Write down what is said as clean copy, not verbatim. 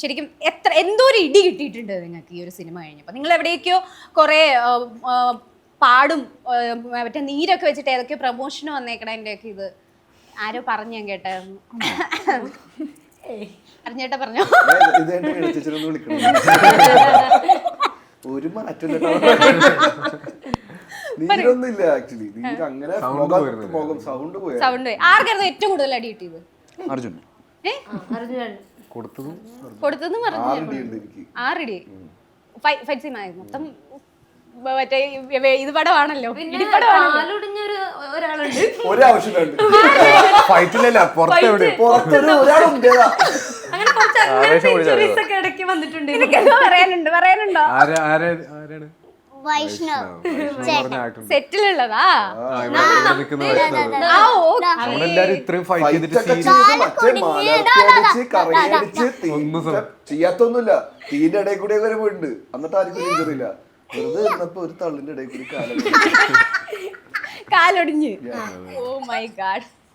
ശരിക്കും എന്തോ ഒരു ഇടി കിട്ടിയിട്ടുണ്ട് നിങ്ങൾക്ക് ഈ ഒരു സിനിമ കഴിഞ്ഞപ്പോൾ. നിങ്ങൾ എവിടേക്കോ കുറേ പാടും മറ്റേ നീരൊക്കെ വെച്ചിട്ട് ഏതൊക്കെയോ പ്രൊമോഷന് വന്നേക്കണതിൻ്റെയൊക്കെ ഇത് ആരോ പറഞ്ഞു ഞാൻ കേട്ടായിരുന്നു. അറിഞ്ഞേട്ടാ പറഞ്ഞോ? ഒരു മാറ്റം നീരൊന്നുമില്ല ആക്ച്വലി. നീര് അങ്ങനെ സൗണ്ട് പോയി. സൗണ്ട് ആർക്കായിരുന്നു ഏറ്റവും കൂടുതൽ അടി കിട്ടിയത്? അർജുൻ കൊടുത്തതും പറഞ്ഞു 6 ഇടി. ഫൈറ്റ് സീൻ ആയിരുന്നു മൊത്തം. മറ്റേ ഇത് പടമാണല്ലോ, പറയാനുണ്ടോ? സെറ്റിലുള്ളതാ ചെയ്യാത്തൊന്നുമില്ല. തീന്റെ ഇടയിൽ കൂടെ വരെ പോയിട്ടുണ്ട്. എന്നിട്ട് ആർക്കും ഇഞ്ചറിയില്ല. വെറുതെ ഇരുന്നപ്പോ ഒരു തള്ളിന്റെ ഇടയിൽ കൂടി കാലൊടിഞ്ഞ്. Oh my God.